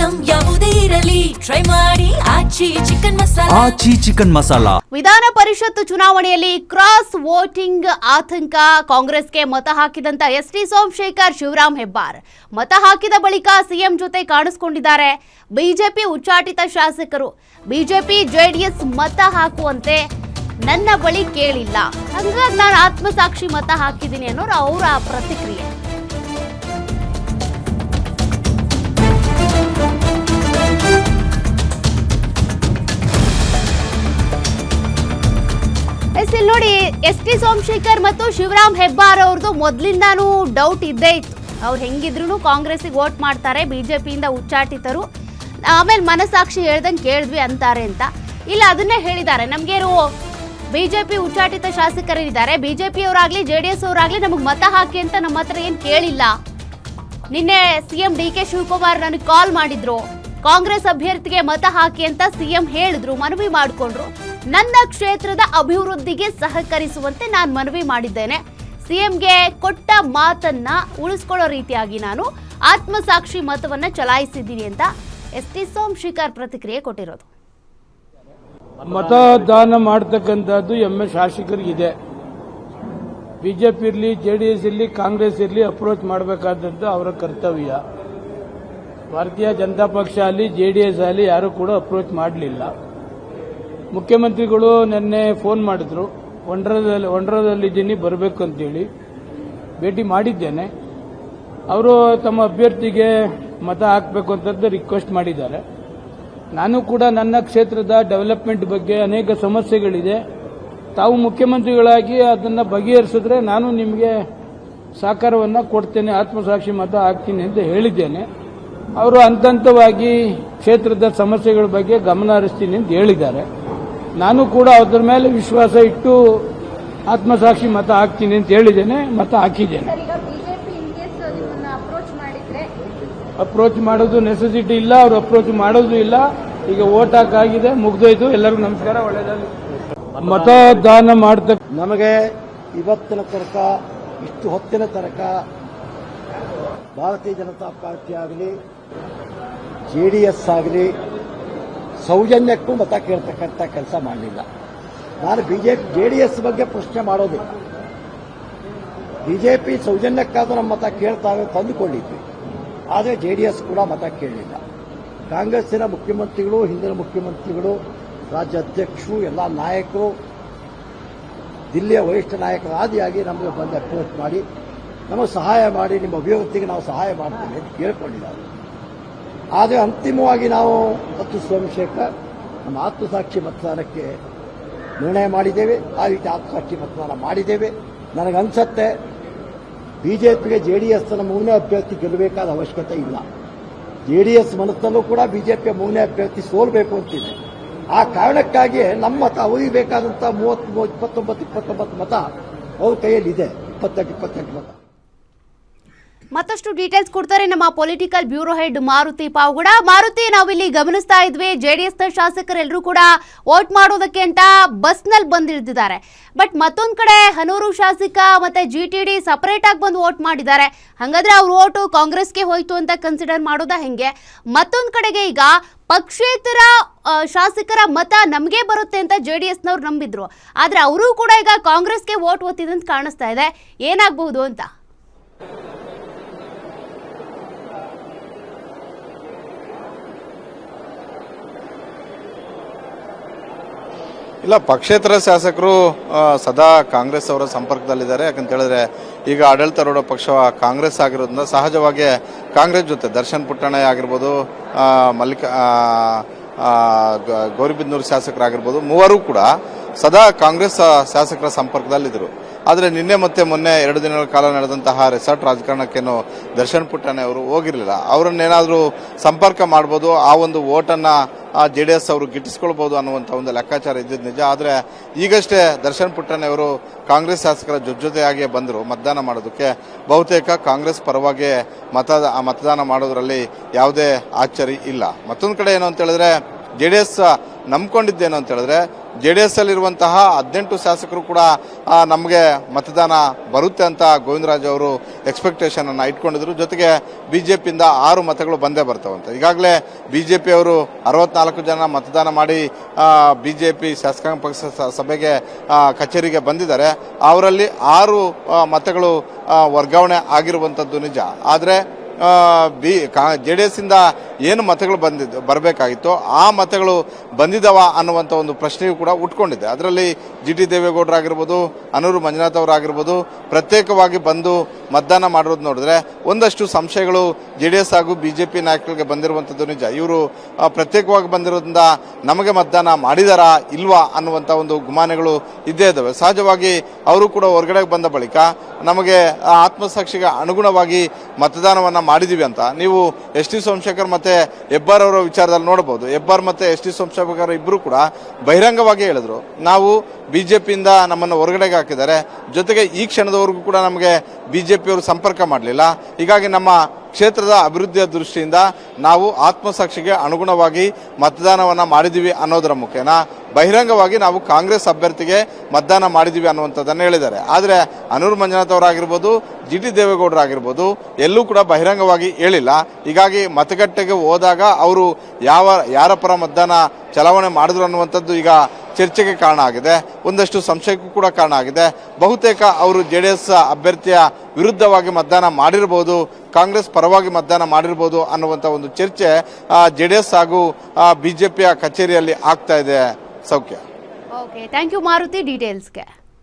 Item ಯಾವುದೇ ಇರಲಿ try ಮಾಡಿ ಆಚಿ ಚಿಕನ್ ಮಸಾಲಾ. ವಿಧಾನ ಪರಿಷತ್ ಚುನಾವಣೆಯಲ್ಲಿ ಕ್ರಾಸ್ ವೋಟಿಂಗ್ ಆತಂಕ. ಕಾಂಗ್ರೆಸ್ಗೆ ಮತ ಹಾಕಿದಂತ ಎಸ್ಟಿ ಸೋಮಶೇಖರ್, ಶಿವರಾಮ್ ಹೆಬ್ಬಾರ್ ಮತ ಹಾಕಿದ ಬಳಿಕ ಸಿಎಂ ಜೊತೆ ಕಾಣಿಸಿಕೊಂಡಿದ್ದಾರೆ. ಬಿಜೆಪಿ ಉಚ್ಚಾಟಿತ ಶಾಸಕರು ಬಿಜೆಪಿ ಜೆಡಿಎಸ್ ಮತ ಹಾಕುವಂತೆ ನನ್ನ ಬಳಿ ಕೇಳಿಲ್ಲ, ಹಾಗಾಗಿ ನಾನು ಆತ್ಮಸಾಕ್ಷಿ ಮತ ಹಾಕಿದ್ದೀನಿ ಅನ್ನೋರು ಅವರ ಪ್ರತಿಕ್ರಿಯೆ. ಇಲ್ಲಿ ನೋಡಿ, ಎಸ್ಟಿ ಸೋಮಶೇಖರ್ ಮತ್ತು ಶಿವರಾಮ್ ಹೆಬ್ಬಾರ್ ಅವ್ರದ್ದು ಮೊದಲಿಂದಾನು ಡೌಟ್ ಇದ್ದೇ ಇತ್ತು. ಅವ್ರು ಹೆಂಗಿದ್ರು ಕಾಂಗ್ರೆಸ್ಗೆ ವೋಟ್ ಮಾಡ್ತಾರೆ, ಬಿಜೆಪಿಯಿಂದ ಉಚ್ಚಾಟಿತರು, ಆಮೇಲೆ ಮನಸಾಕ್ಷಿ ಹೇಳ್ದಂಗೆ ಕೇಳಿದ್ವಿ ಅಂತಾರೆ ಅಂತ. ಇಲ್ಲ, ಅದನ್ನೇ ಹೇಳಿದ್ದಾರೆ. ನಮ್ಗೇನು ಬಿಜೆಪಿ ಉಚ್ಚಾಟಿತ ಶಾಸಕರಿದ್ದಾರೆ, ಬಿಜೆಪಿ ಅವರಾಗ್ಲಿ ಜೆಡಿಎಸ್ ಅವರಾಗ್ಲಿ ನಮಗೆ ಮತ ಹಾಕಿ ಅಂತ ನಮ್ಮ ಹತ್ರ ಏನು ಕೇಳಿಲ್ಲ. ನಿನ್ನೆ ಸಿಎಂ ಡಿ.ಕೆ. ಶಿವಕುಮಾರ್ ನನಗೆ ಕಾಲ್ ಮಾಡಿದ್ರು, ಕಾಂಗ್ರೆಸ್ ಅಭ್ಯರ್ಥಿಗೆ ಮತ ಹಾಕಿ ಅಂತ ಸಿಎಂ ಹೇಳಿದ್ರು, ಮನವಿ ಮಾಡಿಕೊಂಡ್ರು. ನನ್ನ ಕ್ಷೇತ್ರದ ಅಭಿವೃದ್ಧಿಗೆ ಸಹಕರಿಸುವಂತೆ ನಾನು ಮನವಿ ಮಾಡಿದ್ದೇನೆ. ಸಿಎಂಗೆ ಕೊಟ್ಟ ಮಾತನ್ನ ಉಳಿಸ್ಕೊಳ್ಳೋ ರೀತಿಯಾಗಿ ನಾನು ಆತ್ಮಸಾಕ್ಷಿ ಮತವನ್ನ ಚಲಾಯಿಸಿದ್ದೀನಿ ಅಂತ ಎಸ್ಟಿ ಸೋಮಶೇಖರ್ ಪ್ರತಿಕ್ರಿಯೆ ಕೊಟ್ಟಿರೋದು. ಮತದಾನ ಮಾಡತಕ್ಕಂಥದ್ದು ಶಾಸಕರಿಗಿದೆ. ಬಿಜೆಪಿ ಇರಲಿ, ಜೆಡಿಎಸ್ ಇರಲಿ, ಕಾಂಗ್ರೆಸ್ ಇರಲಿ, ಅಪ್ರೋಚ್ ಮಾಡಬೇಕಾದದ್ದು ಅವರ ಕರ್ತವ್ಯ. ಭಾರತೀಯ ಜನತಾ ಪಕ್ಷ ಆಗಲಿ, ಜೆಡಿಎಸ್ ಆಗಲಿ ಯಾರು ಕೂಡ ಅಪ್ರೋಚ್ ಮಾಡಲಿಲ್ಲ. ಮುಖ್ಯಮಂತ್ರಿಗಳು ನಿನ್ನೆ ಫೋನ್ ಮಾಡಿದ್ರು, ಒಂಡ್ರದಲ್ಲಿದ್ದೀನಿ ಬರಬೇಕು ಅಂತೇಳಿ. ಭೇಟಿ ಮಾಡಿದ್ದೇನೆ. ಅವರು ತಮ್ಮ ಅಭ್ಯರ್ಥಿಗೆ ಮತ ಹಾಕಬೇಕು ಅಂತ ರಿಕ್ವೆಸ್ಟ್ ಮಾಡಿದ್ದಾರೆ. ನಾನು ಕೂಡ ನನ್ನ ಕ್ಷೇತ್ರದ ಡೆವಲಪ್ಮೆಂಟ್ ಬಗ್ಗೆ ಅನೇಕ ಸಮಸ್ಯೆಗಳಿದೆ, ತಾವು ಮುಖ್ಯಮಂತ್ರಿಗಳಾಗಿ ಅದನ್ನು ಬಗೆಹರಿಸಿದ್ರೆ ನಾನು ನಿಮಗೆ ಸಹಕಾರವನ್ನು ಕೊಡ್ತೇನೆ, ಆತ್ಮಸಾಕ್ಷಿ ಮತ ಹಾಕ್ತೀನಿ ಅಂತ ಹೇಳಿದ್ದೇನೆ. ಅವರು ಹಂತವಾಗಿ ಕ್ಷೇತ್ರದ ಸಮಸ್ಯೆಗಳ ಬಗ್ಗೆ ಗಮನ ಹರಿಸ್ತೀನಿ ಅಂತ ಹೇಳಿದ್ದಾರೆ. ನಾನು ಕೂಡ ಅದರ ಮೇಲೆ ವಿಶ್ವಾಸ ಇಟ್ಟು ಆತ್ಮಸಾಕ್ಷಿ ಮತ ಹಾಕ್ತೀನಿ ಅಂತ ಹೇಳಿದ್ದೇನೆ, ಮತ ಹಾಕಿದ್ದೇನೆ. ಅಪ್ರೋಚ್ ಮಾಡೋದು ನೆಸೆಸಿಟಿ ಇಲ್ಲ, ಅವರು ಅಪ್ರೋಚ್ ಮಾಡೋದು ಇಲ್ಲ. ಈಗ ವೋಟ್ ಹಾಕಾಗಿದೆ, ಮುಗ್ದೋಯ್ತು. ಎಲ್ಲರಿಗೂ ನಮಸ್ಕಾರ, ಒಳ್ಳೆಯದಾಗಲಿ. ಮತದಾನ ಮಾಡ್ತಕ್ಕ ನಮಗೆ ಇವತ್ತಿನ ತನಕ, ಇಷ್ಟು ಹೊತ್ತಿನ ತನಕ ಭಾರತೀಯ ಜನತಾ ಪಾರ್ಟಿ ಆಗಲಿ, ಜೆಡಿಎಸ್ ಆಗಲಿ ಸೌಜನ್ಯಕ್ಕೂ ಮತ ಕೇಳ್ತಕ್ಕಂಥ ಕೆಲಸ ಮಾಡಲಿಲ್ಲ. ನಾನು ಜೆಡಿಎಸ್ ಬಗ್ಗೆ ಪ್ರಶ್ನೆ ಮಾಡೋದಿಲ್ಲ. ಬಿಜೆಪಿ ಸೌಜನ್ಯಕ್ಕಾದರೂ ನಮ್ಮ ಮತ ಕೇಳ್ತಾರೆ ತಂದುಕೊಂಡಿದ್ವಿ, ಆದರೆ ಜೆಡಿಎಸ್ ಕೂಡ ಮತ ಕೇಳಲಿಲ್ಲ. ಕಾಂಗ್ರೆಸ್ಸಿನ ಮುಖ್ಯಮಂತ್ರಿಗಳು, ಹಿಂದಿನ ಮುಖ್ಯಮಂತ್ರಿಗಳು, ರಾಜ್ಯ ಅಧ್ಯಕ್ಷರು, ಎಲ್ಲ ನಾಯಕರು, ದಿಲ್ಲಿಯ ವರಿಷ್ಠ ನಾಯಕರ ಆದಿಯಾಗಿ ನಮಗೆ ಬಂದು ಅಪ್ರೋಚ್ ಮಾಡಿ ನಮಗೆ ಸಹಾಯ ಮಾಡಿ, ನಿಮ್ಮ ಅಭಿವೃದ್ಧಿಗೆ ನಾವು ಸಹಾಯ ಮಾಡ್ತೇವೆ ಅಂತ ಕೇಳಿಕೊಂಡಿದ್ದಾರೆ. ಆದರೆ ಅಂತಿಮವಾಗಿ ನಾವು ಮತ್ತು ಸೋಮಶೇಖರ್ ನಮ್ಮ ಆತ್ಮಸಾಕ್ಷಿ ಮತದಾನಕ್ಕೆ ನಿರ್ಣಯ ಮಾಡಿದ್ದೇವೆ. ಆ ರೀತಿ ಆತ್ಮಸಾಕ್ಷಿ ಮತದಾನ ಮಾಡಿದ್ದೇವೆ. ನನಗನ್ಸುತ್ತೆ ಬಿಜೆಪಿಗೆ ಜೆಡಿಎಸ್ನ ಮೂರನೇ ಅಭ್ಯರ್ಥಿ ಗೆಲ್ಲಬೇಕಾದ ಅವಶ್ಯಕತೆ ಇಲ್ಲ. ಜೆಡಿಎಸ್ ಮನಸ್ಸಲ್ಲೂ ಕೂಡ ಬಿಜೆಪಿಯ ಮೂರನೇ ಅಭ್ಯರ್ಥಿ ಸೋಲ್ಬೇಕು ಅಂತಿದೆ. ಆ ಕಾರಣಕ್ಕಾಗಿ ನಮ್ಮ ಮತ ಅವರಿಗೆ ಬೇಕಾದಂಥ 29 ಮತ ಅವ್ರ ಕೈಯಲ್ಲಿದೆ, 28 ಮತ. ಮತ್ತಷ್ಟು ಡೀಟೇಲ್ಸ್ ಕೊಡ್ತಾರೆ ನಮ್ಮ political bureau head Maruti Pavagada. Maruti, ನಾವಿಲ್ಲಿ ಗಮನಿಸ್ತಾ ಇದ್ವಿ, ಜೆಡಿಎಸ್ನ ಶಾಸಕರೆಲ್ಲರೂ ಕೂಡ ವೋಟ್ ಮಾಡೋದಕ್ಕೆ ಅಂತ ಬಸ್ನಲ್ಲಿ ಬಂದಿಳಿದಿದ್ದಾರೆ. ಬಟ್ ಮತ್ತೊಂದು ಕಡೆ ಹನೂರು ಶಾಸಕ ಮತ್ತೆ ಜಿಟಿಡಿ ಸಪರೇಟ್ ಆಗಿ ಬಂದು ವೋಟ್ ಮಾಡಿದ್ದಾರೆ. ಹಾಗಾದ್ರೆ ಅವ್ರ ವೋಟು ಕಾಂಗ್ರೆಸ್ಗೆ ಹೋಯ್ತು ಅಂತ ಕನ್ಸಿಡರ್ ಮಾಡೋದಾ ಹೆಂಗೆ? ಮತ್ತೊಂದು ಕಡೆಗೆ ಈಗ ಪಕ್ಷೇತರ ಶಾಸಕರ ಮತ ನಮಗೆ ಬರುತ್ತೆ ಅಂತ ಜೆಡಿಎಸ್ನವ್ರು ನಂಬಿದ್ರು, ಆದ್ರೆ ಅವರು ಕೂಡ ಈಗ ಕಾಂಗ್ರೆಸ್ಗೆ ವೋಟ್ ಒತ್ತಿದಂತ ಕಾಣಿಸ್ತಾ ಇದೆ. ಏನಾಗಬಹುದು ಅಂತ? ಇಲ್ಲ, ಪಕ್ಷೇತರ ಶಾಸಕರು ಸದಾ ಕಾಂಗ್ರೆಸ್ ಅವರ ಸಂಪರ್ಕದಲ್ಲಿದ್ದಾರೆ. ಯಾಕಂತ ಹೇಳಿದ್ರೆ ಈಗ ಆಡಳಿತಾರೂಢ ಪಕ್ಷ ಕಾಂಗ್ರೆಸ್ ಆಗಿರೋದ್ರಿಂದ ಸಹಜವಾಗಿ ಕಾಂಗ್ರೆಸ್ ಜೊತೆ ದರ್ಶನ್ ಪುಟ್ಟಣ್ಣಯ್ಯ ಆಗಿರ್ಬೋದು, ಗೌರಿಬಿದನೂರು ಶಾಸಕರಾಗಿರ್ಬೋದು, ಮೂವರು ಕೂಡ ಸದಾ ಕಾಂಗ್ರೆಸ್ ಶಾಸಕರ ಸಂಪರ್ಕದಲ್ಲಿದ್ದರು. ಆದರೆ ನಿನ್ನೆ ಮತ್ತೆ ಮೊನ್ನೆ 2 ದಿನಗಳ ಕಾಲ ನಡೆದಂತಹ ರೆಸಾರ್ಟ್ ರಾಜಕಾರಣಕ್ಕೇನು ದರ್ಶನ್ ಪುಟ್ಟಣ್ಣಯ್ಯ ಅವರು ಹೋಗಿರಲಿಲ್ಲ. ಅವರನ್ನೇನಾದರೂ ಸಂಪರ್ಕ ಮಾಡ್ಬೋದು, ಆ ಒಂದು ವೋಟನ್ನು ಜೆಡಿಎಸ್ ಅವರು ಗಿಟ್ಟಿಸ್ಕೊಳ್ಬಹುದು ಅನ್ನುವಂಥ ಒಂದು ಲೆಕ್ಕಾಚಾರ ಇದ್ದಿದ್ದು ನಿಜ. ಆದರೆ ಈಗಷ್ಟೇ ದರ್ಶನ್ ಪುಟ್ಟಣ್ಣಯ್ಯ ಅವರು ಕಾಂಗ್ರೆಸ್ ಶಾಸಕರ ಜೊತೆಯಾಗಿ ಬಂದರು ಮತದಾನ ಮಾಡೋದಕ್ಕೆ. ಬಹುತೇಕ ಕಾಂಗ್ರೆಸ್ ಪರವಾಗಿ ಮತದಾನ ಮಾಡೋದ್ರಲ್ಲಿ ಯಾವುದೇ ಆಶ್ಚರ್ಯ ಇಲ್ಲ. ಮತ್ತೊಂದು ಕಡೆ ಏನು ಅಂತ ಹೇಳಿದ್ರೆ, ಜೆಡಿಎಸ್ ನಂಬ್ಕೊಂಡಿದ್ದೇನು ಅಂತ ಹೇಳಿದ್ರೆ JDS ಅಲ್ಲಿರುವಂತಹ 18 ಶಾಸಕರು ಕೂಡ ನಮಗೆ ಮತದಾನ ಬರುತ್ತೆ ಅಂತ ಗೋವಿಂದರಾಜ್ ಅವರು ಎಕ್ಸ್ಪೆಕ್ಟೇಷನ್ ಅನ್ನು ಇಟ್ಕೊಂಡಿದ್ರು. ಜೊತೆಗೆ ಬಿಜೆಪಿಯಿಂದ 6 ಮತಗಳು ಬಂದೇ ಬರ್ತಾವಂತೆ. ಈಗಾಗಲೇ ಬಿಜೆಪಿ ಅವರು 64 ಜನ ಮತದಾನ ಮಾಡಿ ಬಿಜೆಪಿ ಶಾಸಕಾಂಗ ಪಕ್ಷ ಸಭೆಗೆ ಕಚೇರಿಗೆ ಬಂದಿದ್ದಾರೆ. ಅವರಲ್ಲಿ 6 ಮತಗಳು ವರ್ಗಾವಣೆ ಆಗಿರುವಂಥದ್ದು ನಿಜ. ಆದರೆ JDS ಇಂದ ಏನು ಮತಗಳು ಬರಬೇಕಾಗಿತ್ತೋ ಆ ಮತಗಳು ಬಂದಿದ್ದಾವ ಅನ್ನುವಂಥ ಒಂದು ಪ್ರಶ್ನೆಯೂ ಕೂಡ ಉಟ್ಕೊಂಡಿದೆ. ಅದರಲ್ಲಿ GT ದೇವೇಗೌಡರಾಗಿರ್ಬೋದು, ಅನೂರು ಮಂಜುನಾಥ್ ಅವರಾಗಿರ್ಬೋದು ಪ್ರತ್ಯೇಕವಾಗಿ ಬಂದು ಮತದಾನ ಮಾಡಿರೋದು ನೋಡಿದ್ರೆ ಒಂದಷ್ಟು ಸಂಶಯಗಳು JDS ಹಾಗೂ ಬಿಜೆಪಿ ನಾಯಕರಿಗೆ ಬಂದಿರುವಂಥದ್ದು ನಿಜ. ಇವರು ಪ್ರತ್ಯೇಕವಾಗಿ ಬಂದಿರೋದ್ರಿಂದ ನಮಗೆ ಮತದಾನ ಮಾಡಿದಾರಾ ಇಲ್ವಾ ಅನ್ನುವಂಥ ಒಂದು ಗುಮಾನೆಗಳು ಇದ್ದೇ ಇದ್ದಾವೆ. ಸಹಜವಾಗಿ ಅವರು ಕೂಡ ಹೊರಗಡೆ ಬಂದ ಬಳಿಕ ನಮಗೆ ಆತ್ಮಸಾಕ್ಷಿಗೆ ಅನುಗುಣವಾಗಿ ಮತದಾನವನ್ನು ಮಾಡಿದೀವಿ ಅಂತ ನೀವು ST ಸೋಮಶೇಖರ್ ಮತ್ತೆ ಹೆಬ್ಬಾರ್ ಅವರ ವಿಚಾರದಲ್ಲಿ ನೋಡಬಹುದು. ಹೆಬ್ಬಾರ್ ಮತ್ತೆ ST ಸೋಮಶೇಖರ್ ಇಬ್ಬರು ಕೂಡ ಬಹಿರಂಗವಾಗಿ ಹೇಳಿದ್ರು, ನಾವು ಬಿಜೆಪಿಯಿಂದ ನಮ್ಮನ್ನು ಹೊರಗಡೆಗೆ ಹಾಕಿದ್ದಾರೆ, ಜೊತೆಗೆ ಈ ಕ್ಷಣದವರೆಗೂ ಕೂಡ ನಮಗೆ ಬಿಜೆಪಿಯವರು ಸಂಪರ್ಕ ಮಾಡಲಿಲ್ಲ. ಹೀಗಾಗಿ ನಮ್ಮ ಕ್ಷೇತ್ರದ ಅಭಿವೃದ್ಧಿಯ ದೃಷ್ಟಿಯಿಂದ ನಾವು ಆತ್ಮಸಾಕ್ಷಿಗೆ ಅನುಗುಣವಾಗಿ ಮತದಾನವನ್ನು ಮಾಡಿದ್ದೀವಿ ಅನ್ನೋದರ ಮುಖೇನ ಬಹಿರಂಗವಾಗಿ ನಾವು ಕಾಂಗ್ರೆಸ್ ಅಭ್ಯರ್ಥಿಗೆ ಮತದಾನ ಮಾಡಿದ್ದೀವಿ ಅನ್ನುವಂಥದ್ದನ್ನು ಹೇಳಿದ್ದಾರೆ. ಆದರೆ ಅನೂರು ಮಂಜುನಾಥ್ ಅವರಾಗಿರ್ಬೋದು, GT ದೇವೇಗೌಡರಾಗಿರ್ಬೋದು ಎಲ್ಲೂ ಕೂಡ ಬಹಿರಂಗವಾಗಿ ಹೇಳಿಲ್ಲ. ಹೀಗಾಗಿ ಮತಗಟ್ಟೆಗೆ ಹೋದಾಗ ಅವರು ಯಾರ ಪರ ಮತದಾನ ಚಲಾವಣೆ ಮಾಡಿದ್ರು ಅನ್ನುವಂಥದ್ದು ಈಗ ಚರ್ಚೆಗೆ ಕಾರಣ ಆಗಿದೆ, ಒಂದಷ್ಟು ಸಂಶಯಕ್ಕೂ ಕೂಡ ಕಾರಣ ಆಗಿದೆ. ಬಹುತೇಕ ಅವರು JDS ಅಭ್ಯರ್ಥಿಯ ವಿರುದ್ಧವಾಗಿ ಮತದಾನ ಮಾಡಿರಬಹುದು, ಕಾಂಗ್ರೆಸ್ ಪರವಾಗಿ ಮತದಾನ ಮಾಡಿರಬಹುದು ಅನ್ನುವಂಥ ಒಂದು ಚರ್ಚೆ JDS ಹಾಗೂ ಬಿಜೆಪಿಯ ಕಚೇರಿಯಲ್ಲಿ ಆಗ್ತಾ ಇದೆ. ಸೌಖ್ಯ. Okay, thank you Maruti ಡೀಟೇಲ್ಸ್ಗೆ.